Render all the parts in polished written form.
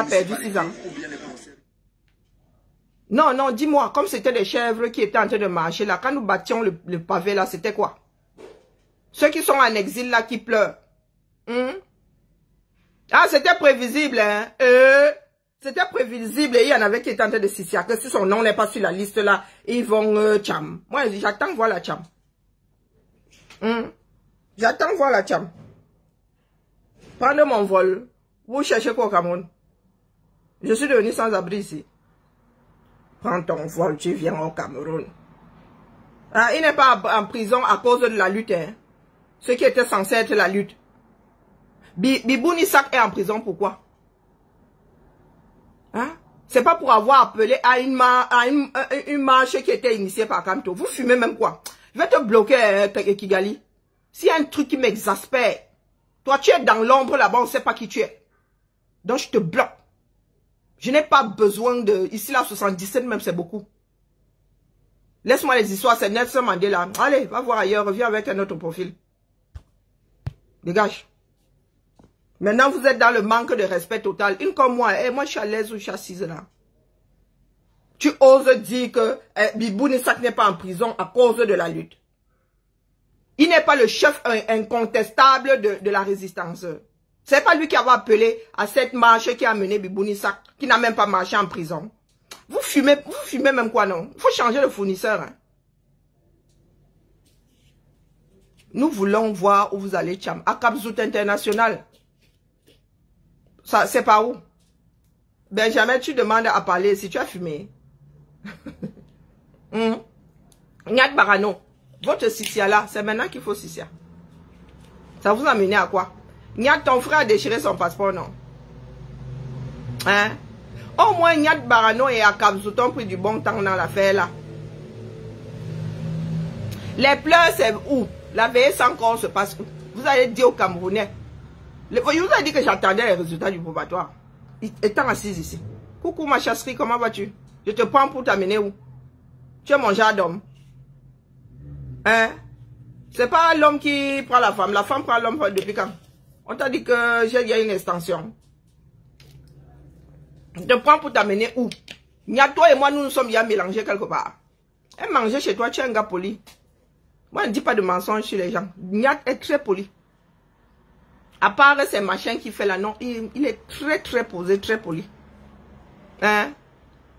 perdu 6 ans. Non, non, dis-moi, comme c'était des chèvres qui étaient en train de marcher là, quand nous battions le pavé là, c'était quoi? Ceux qui sont en exil là, qui pleurent. Ah, c'était prévisible, hein. C'était prévisible. Il y en avait qui étaient en train de s'y que si son nom n'est pas sur la liste là, ils vont Tcham. Moi, j'attends voir la Tcham. J'attends voir la Tcham. Prendre mon vol. Vous cherchez quoi au Cameroun? Je suis devenu sans abri ici. Prends ton vol, tu viens au Cameroun. Ah, il n'est pas en prison à cause de la lutte. Hein. Ce qui était censé être la lutte. Bibouni Sak est en prison, pourquoi? Hein? C'est pas pour avoir appelé à une marche qui était initiée par Kamto. Vous fumez même quoi? Je vais te bloquer, Kigali. S'il y a un truc qui m'exaspère, toi tu es dans l'ombre là-bas, on ne sait pas qui tu es. Donc je te bloque. Je n'ai pas besoin de... Ici là, 77 même, c'est beaucoup. Laisse-moi les histoires, c'est Nelson Mandela. Allez, va voir ailleurs, reviens avec un autre profil. Dégage. Maintenant, vous êtes dans le manque de respect total. Une comme moi, moi je suis à l'aise ou je suis assise là. Tu oses dire que Bibouni Sak n'est pas en prison à cause de la lutte. Il n'est pas le chef incontestable de la résistance. C'est pas lui qui avait appelé à cette marche qui a mené Bibouni Sak, qui n'a même pas marché en prison. Vous fumez même quoi, non? Il faut changer le fournisseur. Hein. Nous voulons voir où vous allez, Tcham. À Kapzout International. Ça, c'est pas où? Benjamin, tu demandes à parler si tu as fumé. Nyat Barano. Votre Sissia là, c'est maintenant qu'il faut Sissia. Ça vous a mené à quoi? Nyat, ton frère a déchiré son passeport, non? Hein? Au moins, Nyat Barano et Akabzou ont pris du bon temps dans l'affaire là. Les pleurs, c'est où? La veille sans corps se passe où? Vous allez dire aux Camerounais. Je vous ai dit que j'attendais les résultats du probatoire. Étant assise ici. Coucou ma chasserie, comment vas-tu? Je te prends pour t'amener où? Tu es mon genre d'homme. Hein? C'est pas l'homme qui prend la femme prend l'homme depuis quand? On t'a dit que il y a une extension. Je te prends pour t'amener où? Toi et moi, nous sommes bien mélangés quelque part. Et manger chez toi, tu es un gars poli. Moi, je ne dis pas de mensonges sur les gens. Nyat est très poli. À part ces machins qui fait là, non, il est très posé, très poli. Hein?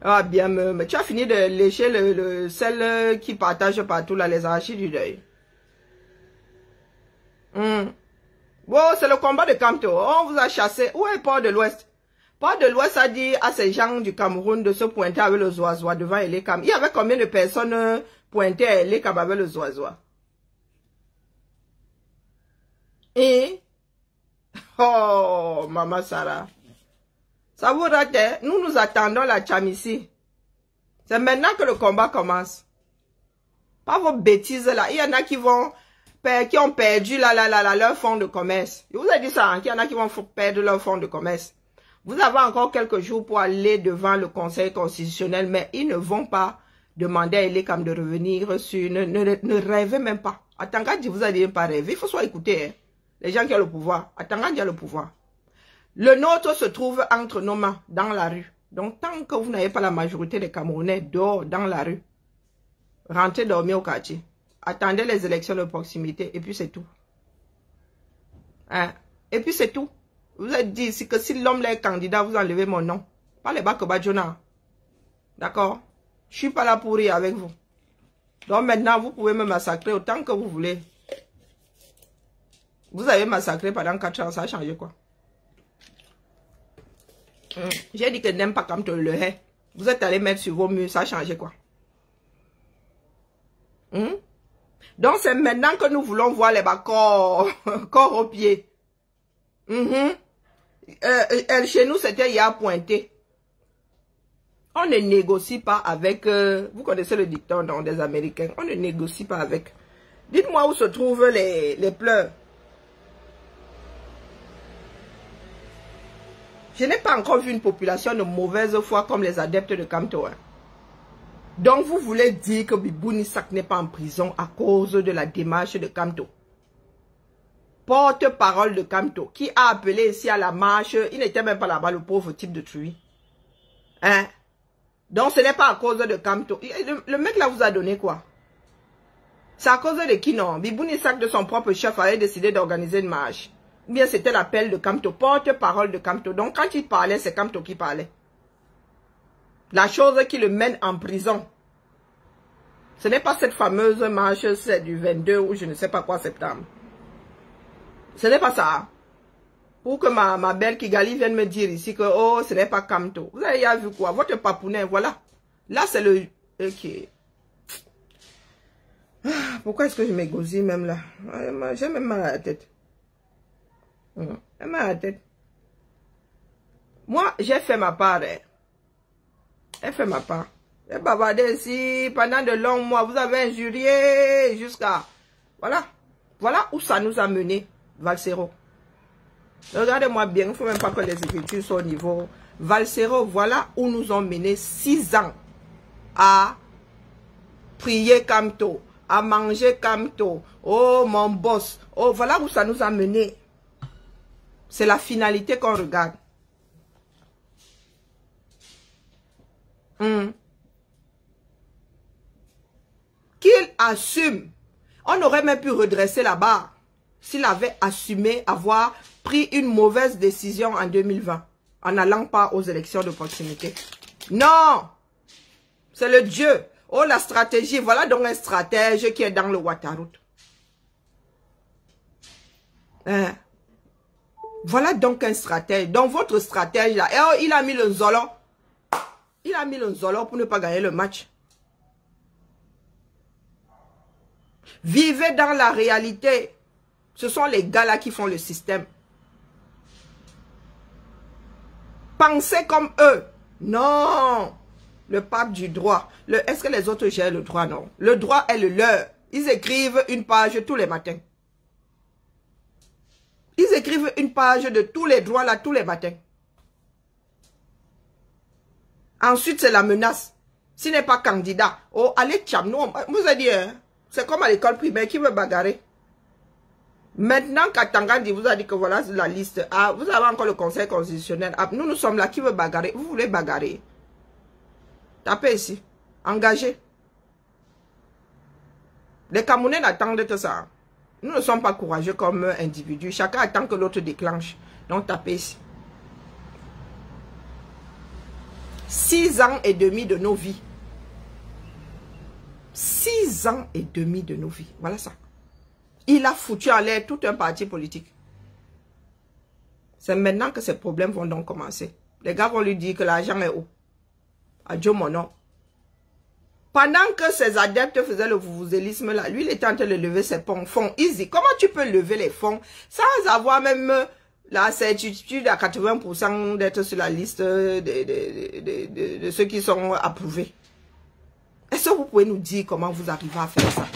Ah bien, mais tu as fini de lécher le sel qui partage partout là, les archives du deuil. Bon, c'est le combat de Kamto. On vous a chassé. Où est Port de l'Ouest? Port de l'Ouest a dit à ces gens du Cameroun de se pointer avec le Zoazoa devant Elekam. Il y avait combien de personnes pointées à Elekam avec le Zoazoa? Et... Oh, Maman Sarah. Ça vous rate, hein? Nous attendons la Tcham ici. C'est maintenant que le combat commence. Pas vos bêtises là. Il y en a qui ont perdu leur fonds de commerce. Je vous ai dit ça, hein, qu'il y en a qui vont perdre leur fonds de commerce. Vous avez encore quelques jours pour aller devant le Conseil constitutionnel, mais ils ne vont pas demander à Elekam de revenir sur... Ne rêvez même pas. Attangadi vous a dit pas rêver. Il faut soit écouter, hein. Les gens qui ont le pouvoir. Attangadi a le pouvoir. Le nôtre se trouve entre nos mains, dans la rue. Donc, tant que vous n'avez pas la majorité des Camerounais dehors, dans la rue, rentrez dormir au quartier. Attendez les élections de proximité, et puis c'est tout. Hein? Et puis c'est tout. Vous êtes dit ici que si l'homme est candidat, vous enlevez mon nom. Pas les Bakobadjona. D'accord? Je ne suis pas là pour rire avec vous. Donc maintenant, vous pouvez me massacrer autant que vous voulez. Vous avez massacré pendant 4 ans, ça a changé quoi? J'ai dit que n'aime pas comme tu le hais. Vous êtes allé mettre sur vos murs, ça a changé quoi? Donc c'est maintenant que nous voulons voir les bas corps au pied. Chez nous, c'était hier pointé. On ne négocie pas avec... vous connaissez le dicton des Américains. On ne négocie pas avec. Dites-moi où se trouvent les pleurs. Je n'ai pas encore vu une population de mauvaise foi comme les adeptes de Kamto. Hein. Donc vous voulez dire que Bibouni Sak n'est pas en prison à cause de la démarche de Kamto. porte-parole de Kamto, qui a appelé ici à la marche. Il n'était même pas là-bas, le pauvre type de truie. Hein? Donc, ce n'est pas à cause de Kamto. Le mec là vous a donné quoi? C'est à cause de qui non? Bibouni Sac de son propre chef avait décidé d'organiser une marche. Ou bien c'était l'appel de Kamto, porte-parole de Kamto. Donc, quand il parlait, c'est Kamto qui parlait. La chose qui le mène en prison. Ce n'est pas cette fameuse marche, c'est du 22 ou je ne sais pas quoi septembre. Ce n'est pas ça. Pour que ma belle Kigali vienne me dire ici que oh, ce n'est pas Kamto. Vous avez vu quoi? Votre papounet, voilà. Là, c'est le... Ok. Pourquoi est-ce que je m'égosille même là? J'ai même mal à la tête. J'ai mal à la tête. Moi, j'ai fait ma part. J'ai fait ma part. J'ai bavardé ici pendant de longs mois. Vous avez injurié jusqu'à... Voilà. Voilà où ça nous a mené, Valsero. Regardez-moi bien, il ne faut même pas que les écritures soient au niveau. Valsero, voilà où nous ont mené 6 ans à prier Kamto, à manger Kamto. Oh, mon boss. Oh, voilà où ça nous a mené. C'est la finalité qu'on regarde. Qu'il assume. On aurait même pu redresser la barre s'il avait assumé avoir pris une mauvaise décision en 2020 en n'allant pas aux élections de proximité. Non! C'est le Dieu. Oh, la stratégie. Voilà donc un stratège qui est dans le Ouattaraout. Hein? Voilà donc un stratège. Donc votre stratège là, oh, il a mis le Zolo. Il a mis le Zolo pour ne pas gagner le match. Vivez dans la réalité. Ce sont les gars là qui font le système. Pensez comme eux. Non. Le pape du droit. Est-ce que les autres gèrent le droit? Non. Le droit est le leur. Ils écrivent une page tous les matins. Ils écrivent une page de tous les droits là tous les matins. Ensuite, c'est la menace. S'il n'est pas candidat, oh, allez, tcham, nous, vous avez dit, hein, c'est comme à l'école primaire, qui veut bagarrer? Maintenant, Katangandi vous a dit que voilà la liste. Ah, vous avez encore le conseil constitutionnel. Ah, nous sommes là, qui veut bagarrer? Vous voulez bagarrer? Tapez ici. Engagez. Les Camerounais attendent tout ça. Nous ne sommes pas courageux comme individus. Chacun attend que l'autre déclenche. Donc, tapez ici. 6 ans et demi de nos vies. 6 ans et demi de nos vies. Voilà ça. Il a foutu en l'air tout un parti politique. C'est maintenant que ces problèmes vont donc commencer. Les gars vont lui dire que l'argent est où? Adieu mon nom. Pendant que ses adeptes faisaient le vuvuzélisme là, lui il était en train de lever ses fonds easy. Comment tu peux lever les fonds sans avoir même la certitude à 80% d'être sur la liste de ceux qui sont approuvés? Est-ce que vous pouvez nous dire comment vous arrivez à faire ça?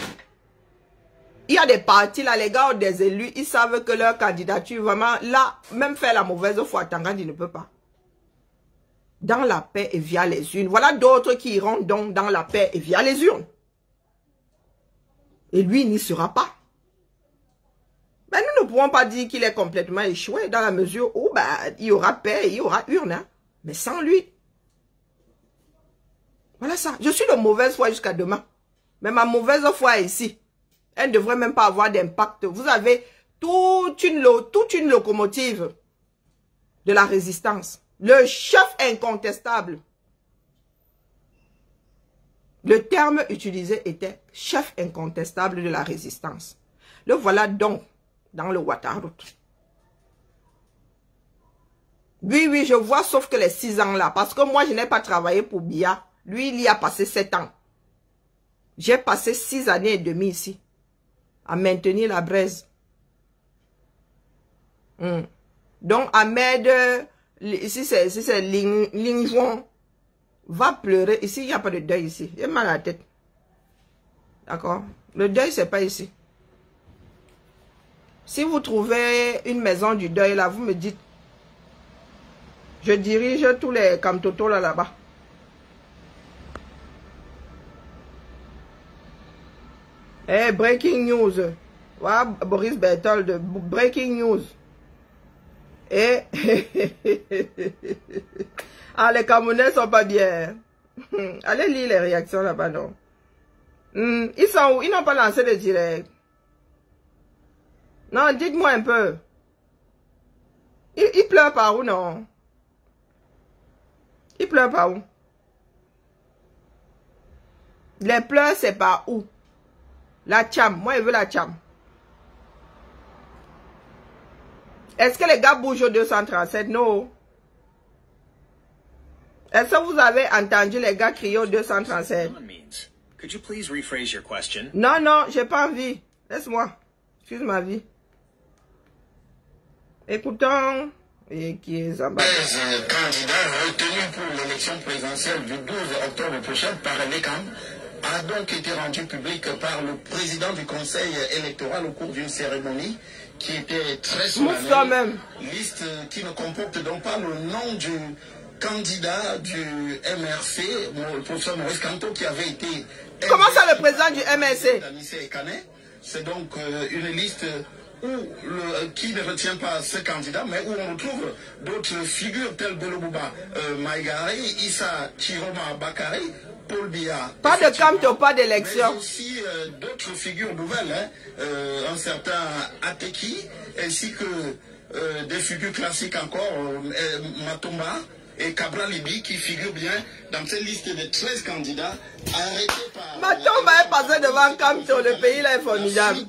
Il y a des partis là, les gars ont des élus, ils savent que leur candidature, vraiment, là, même faire la mauvaise foi, Tangandi ne peut pas. Dans la paix et via les urnes. Voilà d'autres qui iront donc dans la paix et via les urnes. Et lui, il n'y sera pas. Mais nous ne pouvons pas dire qu'il est complètement échoué dans la mesure où il y aura paix et il y aura urne. Hein. Mais sans lui. Voilà ça. Je suis de mauvaise foi jusqu'à demain. Mais ma mauvaise foi est ici. Elle ne devrait même pas avoir d'impact. Vous avez toute une locomotive de la résistance. Le chef incontestable. Le terme utilisé était chef incontestable de la résistance. Le voilà donc dans le Ouattaraout. Oui, je vois, sauf que les 6 ans là. Parce que moi, je n'ai pas travaillé pour Biya. Lui, il y a passé 7 ans. J'ai passé 6 années et demie ici. À maintenir la braise. Donc, Ahmed, ici c'est Lingjuan, va pleurer. Ici, il n'y a pas de deuil ici. J'ai mal à la tête. D'accord? Le deuil, c'est pas ici. Si vous trouvez une maison du deuil là, vous me dites. Je dirige tous les Kamtoto là-bas. Hey, breaking news. Voilà, Boris Berthold de Breaking News. Et ah, les Camerounais sont pas bien. Allez lire les réactions là-bas, non. Ils sont où? Ils n'ont pas lancé de direct. Non, dites-moi un peu. Ils pleurent par où, non? Ils pleurent par où? Les pleurs, c'est par où? La Tcham. Moi, je veux la Tcham. Est-ce que les gars bougent au 237? Non. Est-ce que vous avez entendu les gars crier au 237? Non, non, j'ai pas envie. Laisse-moi. Excuse ma vie. Écoutons. Et qui est Zamba. Candidat retenu pour l'élection présidentielle du 12 octobre prochain par l'ECAM a donc été rendu public par le président du conseil électoral au cours d'une cérémonie qui était très solennelle. Liste qui ne comporte donc pas le nom du candidat du MRC, le professeur Maurice Kamto, qui avait été... Comment ça, le président du MRC? C'est donc une liste qui ne retient pas ce candidat, mais où on retrouve d'autres figures telles Bolobouba Maïgari, Issa Chiroma Bakari, Paul Biya. Pas de Kamto, pas d'élection. Mais aussi d'autres figures nouvelles, un certain Ateki, ainsi que des figures classiques encore, Matomba et Cabral Libi, qui figurent bien dans cette liste de 13 candidats arrêtés par... Matomba est passé devant Kamto, le pays là est formidable.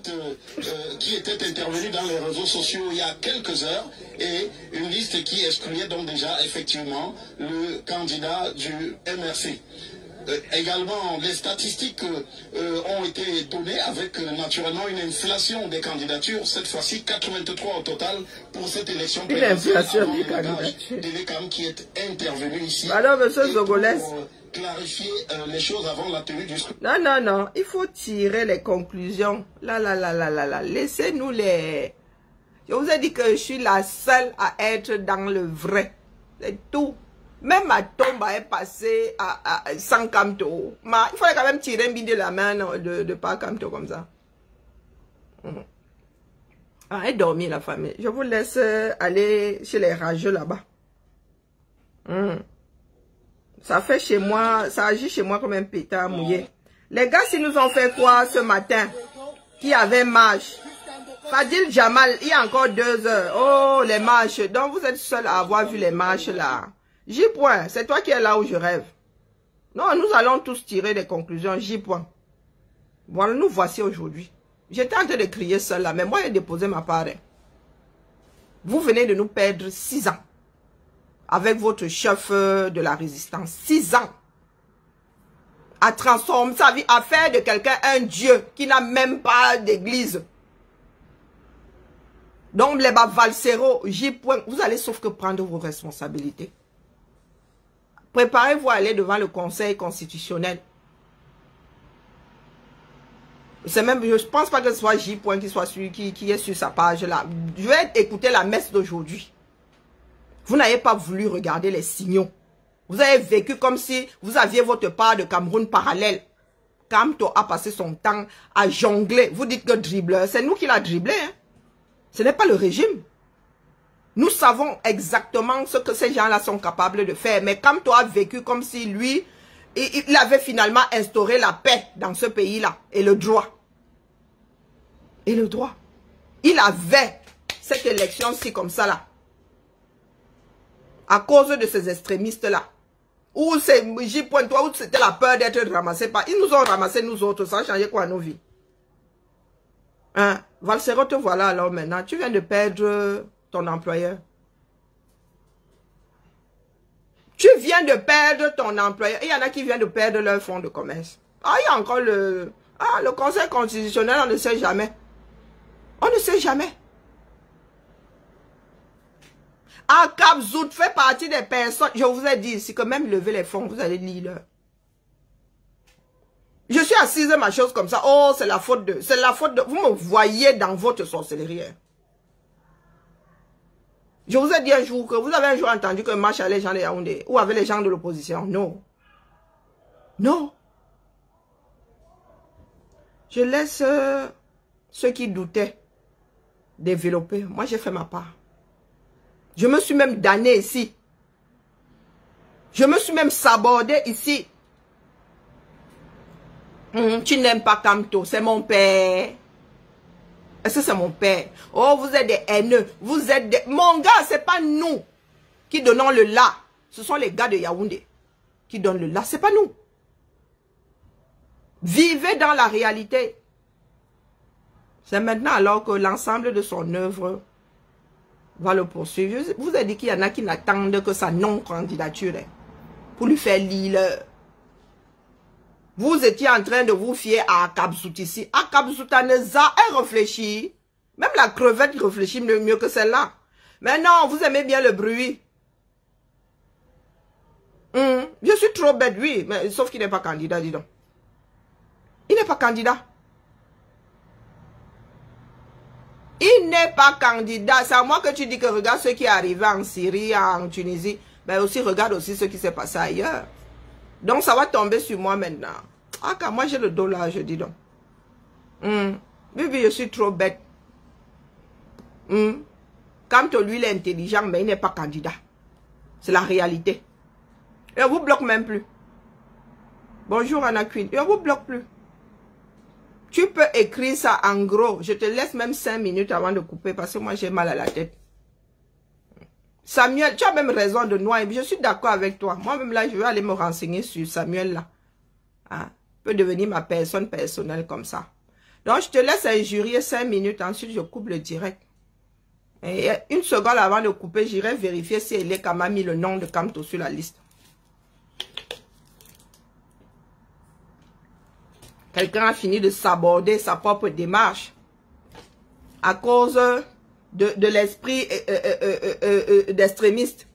Qui était intervenu dans les réseaux sociaux il y a quelques heures, et une liste qui excluait donc déjà effectivement le candidat du MRC. Également, les statistiques ont été données avec naturellement une inflation des candidatures, cette fois-ci 83 au total pour cette élection présidentielle de l'ECAM qui est intervenu ici. Alors, monsieur Zogolès, pour clarifier les choses avant la tenue du scrutin. Non, non, non, il faut tirer les conclusions. Là. Laissez-nous les... Je vous ai dit que je suis la seule à être dans le vrai. C'est tout. Même ma tombe est passée à 100 Kamto. Il fallait quand même tirer un bide de la main de pas Kamto comme ça. Ah, et dormir la famille. Je vous laisse aller chez les rageux là-bas. Ça fait chez moi, ça agit chez moi comme un pétard mouillé. Les gars, s'ils nous ont fait quoi ce matin? Qui avait marche? Fadil Jamal, il y a encore 2 heures. Oh, les marches. Donc, vous êtes seul à avoir vu les marches là. J. C'est toi qui es là où je rêve. Non, nous allons tous tirer des conclusions. J. Voilà, nous voici aujourd'hui. J'étais en train de crier seul là, mais moi, j'ai déposé ma part. Vous venez de nous perdre 6 ans. Avec votre chef de la résistance. 6 ans. À transformer sa vie, à faire de quelqu'un un dieu qui n'a même pas d'église. Donc, les Valsero, J. Vous allez sauf que prendre vos responsabilités. Préparez-vous à aller devant le Conseil constitutionnel. C'est même, je ne pense pas que ce soit J. qui est sur sa page là. Je vais écouter la messe d'aujourd'hui. Vous n'avez pas voulu regarder les signaux. Vous avez vécu comme si vous aviez votre part de Cameroun parallèle. Kamto a passé son temps à jongler. Vous dites que dribbleur, c'est nous qui l'a dribblé. Hein? Ce n'est pas le régime. Nous savons exactement ce que ces gens-là sont capables de faire. Mais Kamto a vécu comme si lui, il avait finalement instauré la paix dans ce pays-là. Et le droit. Et le droit. Il avait cette élection-ci comme ça là. À cause de ces extrémistes-là. Ou c'est J.toi, où c'était la peur d'être ramassé par... Ils nous ont ramassé nous autres. Ça a changé quoi à nos vies? Hein? Valsero, te voilà alors maintenant. Tu viens de perdre ton employeur. Tu viens de perdre ton employeur. Il y en a qui viennent de perdre leur fonds de commerce. Ah, il y a encore le Conseil constitutionnel, on ne sait jamais. On ne sait jamais. Ah, Kabzout fait partie des personnes. Je vous ai dit, c'est que même lever les fonds, vous allez lire. Je suis assise ma chose comme ça. Oh, c'est la faute de... C'est la faute de... Vous me voyez dans votre sorcellerie. Je vous ai dit un jour que vous avez un jour entendu que marche avec les gens de Yaoundé ou avec les gens de l'opposition. Non. Non. Je laisse ceux qui doutaient, développer. Moi, j'ai fait ma part. Je me suis même damné ici. Je me suis même sabordé ici. Tu n'aimes pas Kamto, c'est mon père. Est-ce que c'est mon père? Oh, vous êtes des haineux. Vous êtes des... Mon gars, c'est pas nous qui donnons le là. Ce sont les gars de Yaoundé qui donnent le là. C'est pas nous. Vivez dans la réalité. C'est maintenant alors que l'ensemble de son œuvre va le poursuivre. Je vous ai dit qu'il y en a qui n'attendent que sa non-candidature pour lui faire lire. Vous étiez en train de vous fier à Akabzout ici. Akabzoutaneza, elle réfléchit. Même la crevette réfléchit mieux que celle-là. Mais non, vous aimez bien le bruit. Je suis trop bête, oui. Mais, sauf qu'il n'est pas candidat, dis donc. Il n'est pas candidat. Il n'est pas candidat. C'est à moi que tu dis que regarde ce qui est arrivé en Syrie, en Tunisie. Mais aussi, regarde aussi ce qui s'est passé ailleurs. Donc, ça va tomber sur moi maintenant. Ah, car moi, j'ai le dos là, je dis donc. Oui, je suis trop bête. Quant à lui, il est intelligent, mais il n'est pas candidat. C'est la réalité. Et on vous bloque même plus. Bonjour, Anna Queen. Et on vous bloque plus. Tu peux écrire ça en gros. Je te laisse même 5 minutes avant de couper parce que moi, j'ai mal à la tête. Samuel, tu as même raison de noyer. Je suis d'accord avec toi. Moi-même là, je vais aller me renseigner sur Samuel là. Hein? Peut devenir ma personne personnelle comme ça. Donc, je te laisse injurier 5 minutes. Ensuite, je coupe le direct. Et une seconde avant de couper, j'irai vérifier si Eleka m'a mis le nom de Kamto sur la liste. Quelqu'un a fini de s'aborder sa propre démarche à cause de l'esprit d'extrémiste.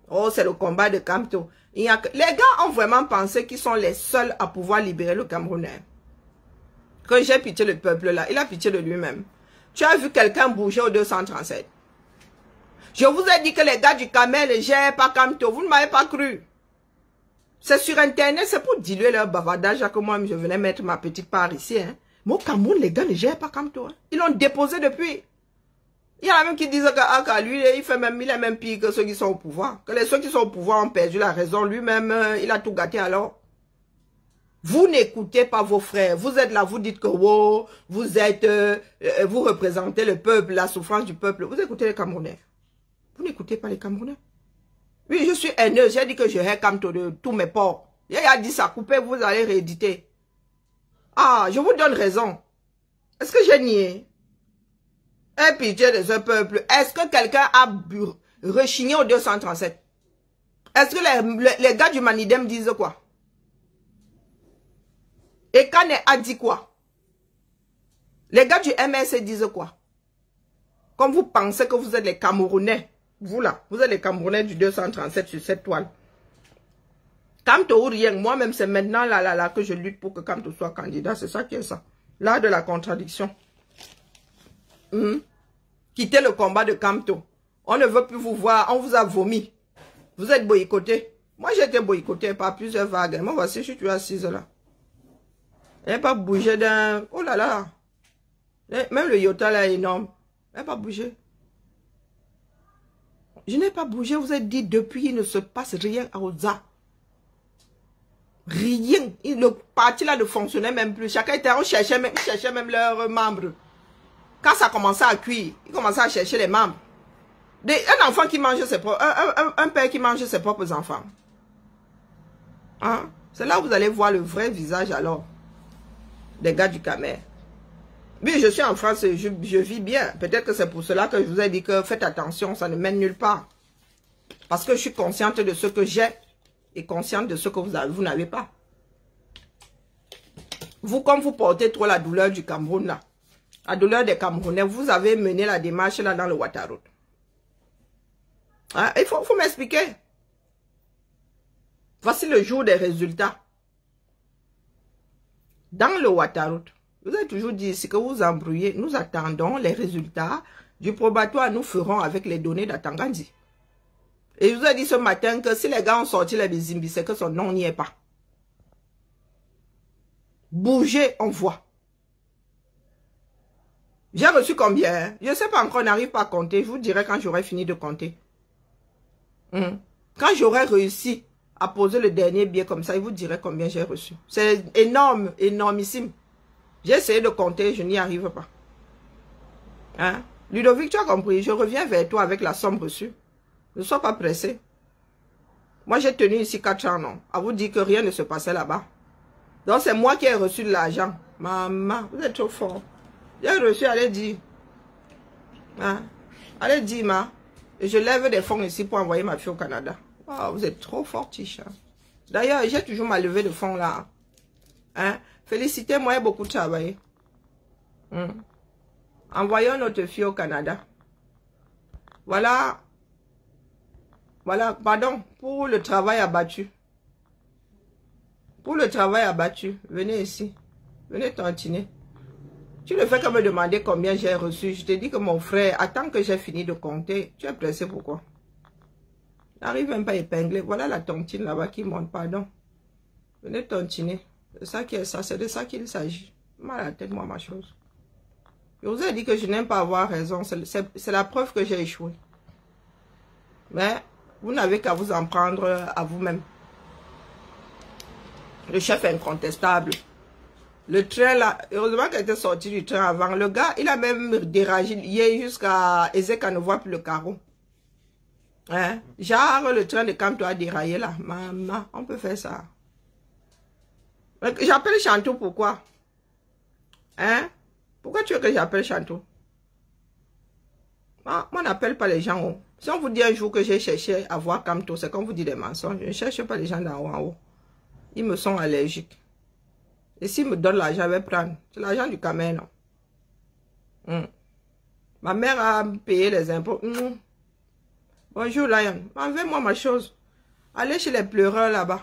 Oh, c'est le combat de Kamto. Les gars ont vraiment pensé qu'ils sont les seuls à pouvoir libérer le Camerounais. Que j'ai pitié le peuple là, il a pitié de lui-même. Tu as vu quelqu'un bouger au 237. Je vous ai dit que les gars du Kamel ne gèrent pas Kamto. Vous ne m'avez pas cru. C'est sur Internet, c'est pour diluer leur bavardage que moi je venais mettre ma petite part ici. Hein. Mais au Cameroun, les gars ne gèrent pas Kamto. Hein. Ils l'ont déposé depuis. Il y en a même qui disent que lui, il est même pire que ceux qui sont au pouvoir. Que ceux qui sont au pouvoir ont perdu la raison. Lui-même, il a tout gâté alors. Vous n'écoutez pas vos frères. Vous êtes là, vous dites que wow, vous représentez le peuple, la souffrance du peuple. Vous écoutez les Camerounais. Vous n'écoutez pas les Camerounais. Oui, je suis haineux. J'ai dit que je hais Kamto de tous mes ports. Il a dit ça, coupez, vous allez rééditer. Ah, je vous donne raison. Est-ce que j'ai nié? Un pitié de ce peuple. Est-ce que quelqu'un a rechigné au 237? Est-ce que les gars du Manidem disent quoi? Et Kane a dit quoi? Les gars du MS disent quoi? Comme vous pensez que vous êtes les Camerounais. Vous là, vous êtes les Camerounais du 237 sur cette toile. Kamto ou rien, moi-même c'est maintenant là que je lutte pour que Kamto soit candidat. C'est ça qui est ça. L'art de la contradiction. Quittez le combat de Kamto. On ne veut plus vous voir, on vous a vomi. Vous êtes boycotté. Moi j'ai été boycotté par plusieurs vagues. Moi voici, je suis assise là. Elle n'a pas bougé d'un... Oh là là. Même le Yota là est énorme. Elle n'a pas bougé. Je n'ai pas bougé, vous êtes dit, depuis, il ne se passe rien à Oza. Rien. Le parti là ne fonctionnait même plus. Chacun était, on cherchait même leurs membres. Quand ça commençait à cuire, ils commençaient à chercher les membres. Un enfant qui mange ses propres... Un père qui mange ses propres enfants. Hein? C'est là où vous allez voir le vrai visage alors. Des gars du Camer. Oui, je suis en France, je vis bien. Peut-être que c'est pour cela que je vous ai dit que faites attention, ça ne mène nulle part. Parce que je suis consciente de ce que j'ai et consciente de ce que vous n'avez pas. Vous, comme vous portez trop la douleur du Cameroun, là, la douleur des Camerounais, vous avez mené la démarche là dans le Ouattara. Hein? Il faut m'expliquer. Voici le jour des résultats. Dans le Ouattara, vous avez toujours dit, c'est que vous embrouillez. Nous attendons les résultats du probatoire. Nous ferons avec les données d'Atangandi. Et je vous ai dit ce matin que si les gars ont sorti les Bizimbi, c'est que son nom n'y est pas. Bougez, on voit. J'ai reçu combien? Je ne sais pas encore, on n'arrive pas à compter. Je vous dirai quand j'aurai fini de compter. Quand j'aurai réussi à poser le dernier billet comme ça, je vous dirai combien j'ai reçu. C'est énorme, énormissime. J'ai essayé de compter, je n'y arrive pas. Hein? Ludovic, tu as compris, je reviens vers toi avec la somme reçue. Ne sois pas pressé. Moi, j'ai tenu ici 4 ans, non? À vous dire que rien ne se passait là-bas. Donc, c'est moi qui ai reçu de l'argent. Maman, vous êtes trop fort. J'ai reçu, allez dire. Hein? Allez dire, ma. Et je lève des fonds ici pour envoyer ma fille au Canada. Oh, vous êtes trop fort, Tisha. D'ailleurs, j'ai toujours ma levée de fonds là. Hein? Félicitez-moi, j'ai beaucoup travaillé. Envoyons notre fille au Canada. Voilà. Voilà, pardon, pour le travail abattu. Pour le travail abattu, venez ici. Venez tantiner. Tu ne fais que me demander combien j'ai reçu. Je te dis que mon frère, attends que j'ai fini de compter. Tu es pressé pourquoi? N'arrive même pas à épingler. Voilà la tontine là-bas qui monte, pardon. Venez tontiner. C'est ça qui est ça, c'est de ça qu'il s'agit. Mal à la tête, moi, ma chose. Je vous ai dit que je n'aime pas avoir raison. C'est la preuve que j'ai échoué. Mais vous n'avez qu'à vous en prendre à vous-même. Le chef incontestable. Le train là, heureusement qu'il était sorti du train avant. Le gars, il a même dérangé hier jusqu'à Ezek, ne voit plus le carreau. Hein? Genre, le train de Camto a déraillé là. Maman, on peut faire ça. J'appelle Chantou, pourquoi? Hein? Pourquoi tu veux que j'appelle Chantou? Moi, on n'appelle pas les gens haut. Si on vous dit un jour que j'ai cherché à voir Camto, c'est qu'on vous dit des mensonges. Je ne cherche pas les gens d'en haut en haut. Ils me sont allergiques. Et s'ils me donnent l'argent, je vais prendre. C'est l'argent du Cameroun, non? Ma mère a payé les impôts. Bonjour, Lion. Enlevez-moi ma chose. Allez chez les pleureurs là-bas.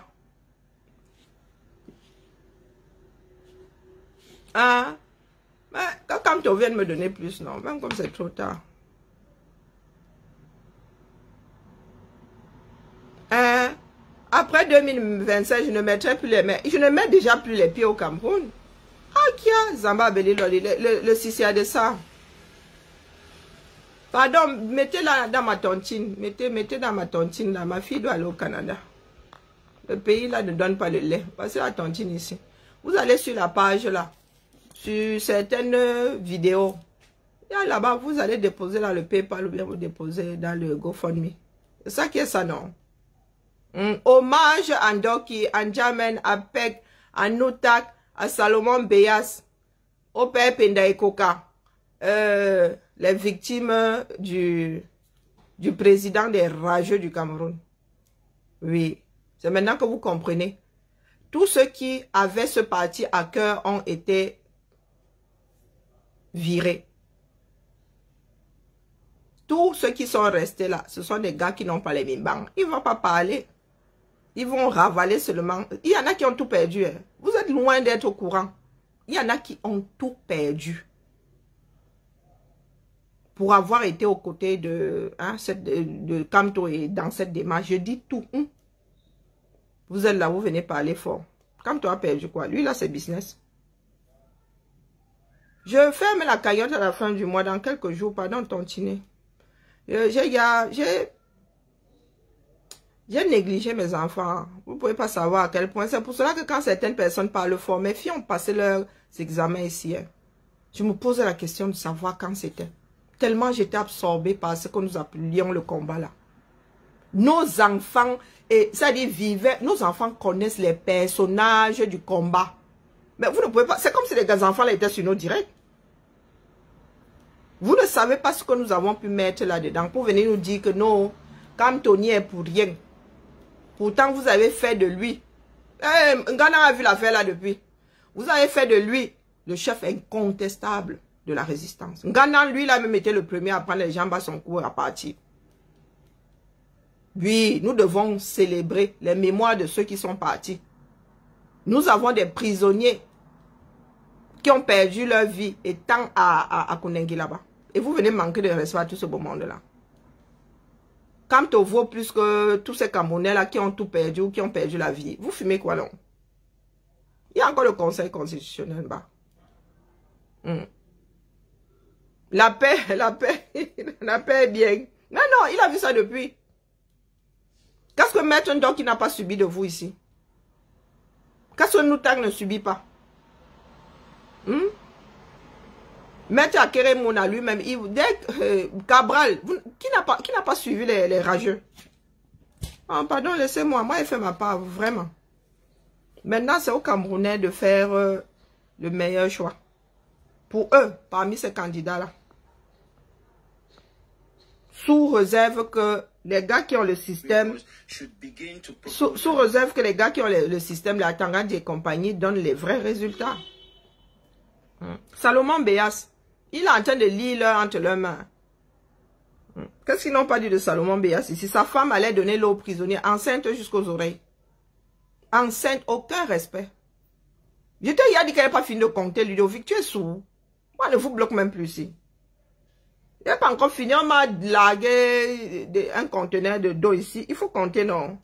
Ah. Mais quand tu viens de me donner plus, non. Même comme c'est trop tard. Hein? Après 2025, je ne mettrai plus les mains. Je ne mets déjà plus les pieds au Cameroun. Ah, qui a Zamba Beliloli, le CCA de ça. Pardon, mettez-la dans ma tontine. Mettez dans ma tontine là. Ma fille doit aller au Canada. Le pays là ne donne pas le lait. Passez la tontine ici. Vous allez sur la page là. Sur certaines vidéos. Et là-bas, vous allez déposer là le PayPal ou bien vous déposez dans le GoFundMe. C'est ça qui est ça, non? Hommage à Ndoki, à Njamen, à Pek, à Noutak, à Salomon Beyas, au père Pendaïkoka, les victimes du président des rageux du Cameroun. Oui, c'est maintenant que vous comprenez. Tous ceux qui avaient ce parti à cœur ont été virés. Tous ceux qui sont restés là, ce sont des gars qui n'ont pas les mimbangs. Ils ne vont pas parler. Ils vont ravaler seulement. Il y en a qui ont tout perdu. Hein. Vous êtes loin d'être au courant. Il y en a qui ont tout perdu. Pour avoir été aux côtés de Camto et dans cette démarche, je dis tout. Vous êtes là, vous venez parler fort. Camto a perdu quoi? Lui, là, c'est business. Je ferme la cagnotte à la fin du mois, dans quelques jours, pardon, tontiner. J'ai négligé mes enfants. Vous ne pouvez pas savoir à quel point. C'est pour cela que quand certaines personnes parlent fort, mes filles ont passé leurs examens ici. Hein. Je me posais la question de savoir quand c'était. Tellement j'étais absorbée par ce que nous appelions le combat là. Nos enfants, c'est-à-dire vivaient, nos enfants connaissent les personnages du combat. Mais vous ne pouvez pas, c'est comme si les enfants là étaient sur nos directs. Vous ne savez pas ce que nous avons pu mettre là-dedans pour venir nous dire que non, Camto n'y est pour rien. Pourtant, vous avez fait de lui. Ngana a vu l'affaire là depuis. Vous avez fait de lui le chef incontestable de la résistance. Ngana, lui, il a même été le premier à prendre les jambes à son cou et à partir. Oui, nous devons célébrer les mémoires de ceux qui sont partis. Nous avons des prisonniers qui ont perdu leur vie étant à Konengi là-bas. Et vous venez manquer de respect à tout ce beau monde-là. Camto vaut plus que tous ces Camerounais-là qui ont tout perdu ou qui ont perdu la vie. Vous fumez quoi, non? Il y a encore le Conseil constitutionnel, bah. La paix est bien. Mais non, il a vu ça depuis. Qu'est-ce que Maître Ndong qui n'a pas subi de vous ici? Qu'est-ce que Noutang ne subit pas? Maître Akeremouna lui-même, Cabral, qui n'a pas suivi les rageux? Oh, pardon, laissez-moi. Moi, j'ai fait ma part, vraiment. Maintenant, c'est aux Camerounais de faire le meilleur choix. Pour eux, parmi ces candidats-là. Sous réserve que les gars qui ont le système, sous réserve que les gars qui ont le système, la Tangandji et compagnie, donnent les vrais résultats. Salomon Béas, il est en train de lire entre leurs mains. Qu'est-ce qu'ils n'ont pas dit de Salomon Béas ici? Sa femme allait donner l'eau aux prisonniers, enceinte jusqu'aux oreilles. Enceinte, aucun respect. Je t'ai dit qu'elle n'a pas fini de compter, Ludovic, tu es sourd. Moi, ne vous bloque même plus ici. Il n'a pas encore fini, on m'a lagué un conteneur d'eau ici. Il faut compter, non?